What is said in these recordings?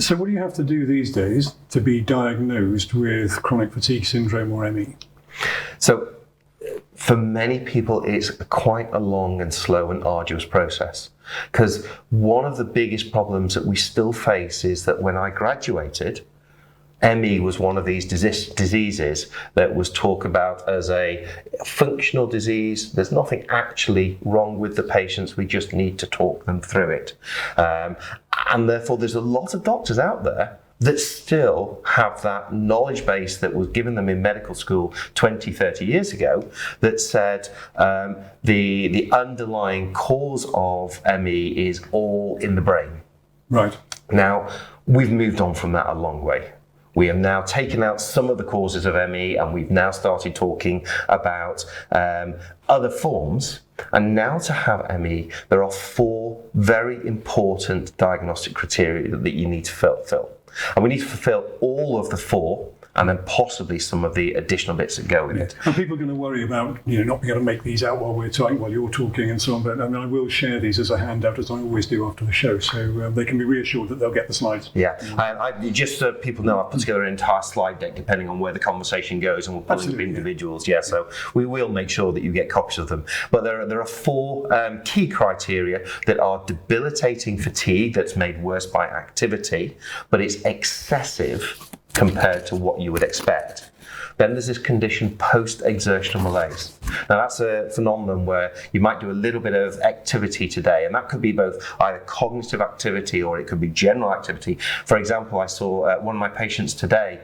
So what do you have to do these days to be diagnosed with chronic fatigue syndrome or ME? So for many people, it's quite a long and slow and arduous process, because one of the biggest problems that we still face is that when I graduated, ME was one of these diseases that was talked about as a functional disease. There's nothing actually wrong with the patients, we just need to talk them through it. And therefore there's a lot of doctors out there that still have that knowledge base that was given them in medical school 20, 30 years ago that said the underlying cause of ME is all in the brain. Right. Now, we've moved on from that a long way. We have now taken out some of the causes of ME, and we've now started talking about other forms. And now to have ME, there are 4 very important diagnostic criteria that you need to fulfill. And we need to fulfill all of the 4, and then possibly some of the additional bits that go with it. And people are going to worry about not being able to make these out while we're talking, while you're talking and so on, but I will share these as a handout, as I always do after the show, so they can be reassured that they'll get the slides. Yeah, I just so people know, I've put together an entire slide deck depending on where the conversation goes, and we'll put them to individuals, so we will make sure that you get copies of them. But there are 4 key criteria that are debilitating fatigue that's made worse by activity, but it's excessive compared to what you would expect. Then there's this condition, post-exertional malaise. Now that's a phenomenon where you might do a little bit of activity today, and that could be both either cognitive activity or it could be general activity. For example, I saw one of my patients today,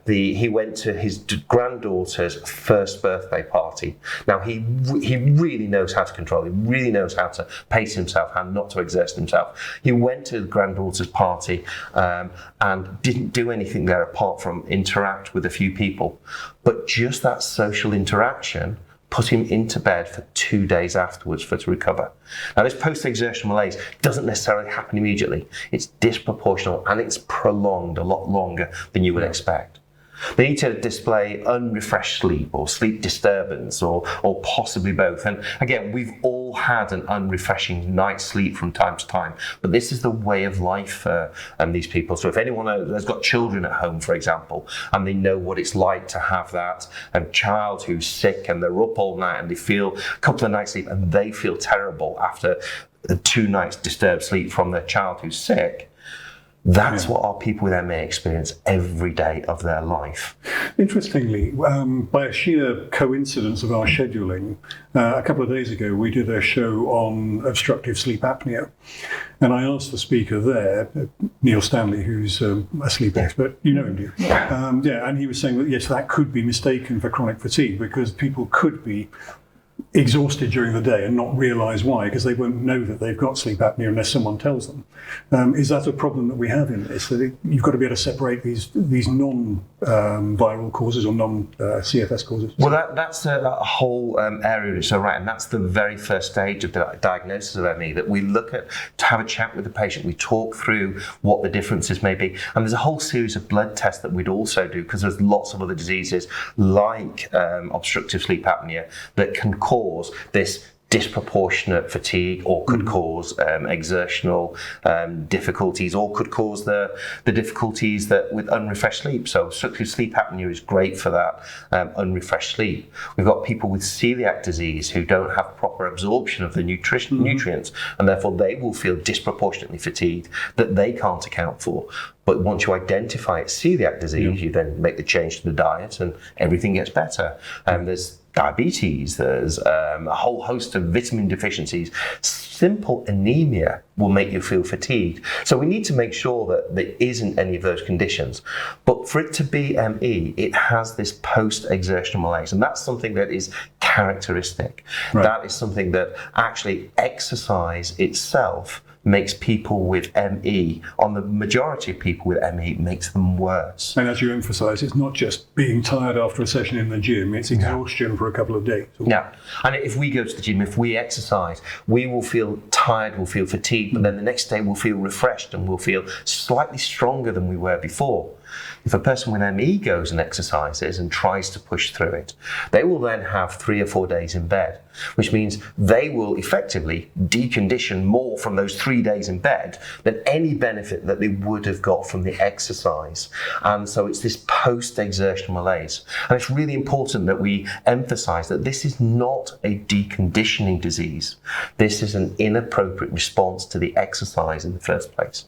he went to his granddaughter's first birthday party. Now he really knows how to control, he really knows how to pace himself, how not to exert himself. He went to the granddaughter's party and didn't do anything there apart from interact with a few people. But just that social interaction put him into bed for 2 days afterwards to recover. Now this post-exertional malaise doesn't necessarily happen immediately. It's disproportional and it's prolonged a lot longer than you would expect. They need to display unrefreshed sleep or sleep disturbance or possibly both. And again, we've all had an unrefreshing night's sleep from time to time, but this is the way of life for these people. So if anyone has got children at home, for example, and they know what it's like to have that child who's sick and they're up all night and they feel a couple of nights sleep and they feel terrible after 2 nights disturbed sleep from their child who's sick, that's what our people with ME experience every day of their life. Interestingly, by a sheer coincidence of our scheduling, a couple of days ago we did a show on obstructive sleep apnea, and I asked the speaker there, Neil Stanley, who's a sleep expert, you know him, do you? And he was saying that yes, that could be mistaken for chronic fatigue because people could be exhausted during the day and not realise why, because they won't know that they've got sleep apnea unless someone tells them. Is that a problem that we have in this? That you've got to be able to separate these non-viral causes or non-CFS causes? Well, that's a whole area which is right, and that's the very first stage of the diagnosis of ME, that we look at to have a chat with the patient, we talk through what the differences may be, and there's a whole series of blood tests that we'd also do, because there's lots of other diseases like obstructive sleep apnea that can cause this disproportionate fatigue, or could cause exertional difficulties, or could cause the difficulties that with unrefreshed sleep. So obstructive sleep apnea is great for that unrefreshed sleep. We've got people with celiac disease who don't have proper absorption of the nutrients, and therefore they will feel disproportionately fatigued that they can't account for. But once you identify it's celiac disease, you then make the change to the diet and everything gets better. There's diabetes, there's a whole host of vitamin deficiencies. Simple anemia will make you feel fatigued. So we need to make sure that there isn't any of those conditions. But for it to be ME, it has this post-exertional malaise, and that's something that is characteristic. Right. That is something that actually exercise itself makes people with ME, on the majority of people with ME, makes them worse. And as you emphasise, it's not just being tired after a session in the gym, it's exhaustion for a couple of days. Yeah, and if we go to the gym, if we exercise, we will feel tired, we'll feel fatigued, but then the next day we'll feel refreshed and we'll feel slightly stronger than we were before. If a person with ME goes and exercises and tries to push through it, they will then have 3 or 4 days in bed, which means they will effectively decondition more from those 3 days in bed than any benefit that they would have got from the exercise. And so it's this post-exertion malaise. And it's really important that we emphasize that this is not a deconditioning disease. This is an inappropriate response to the exercise in the first place.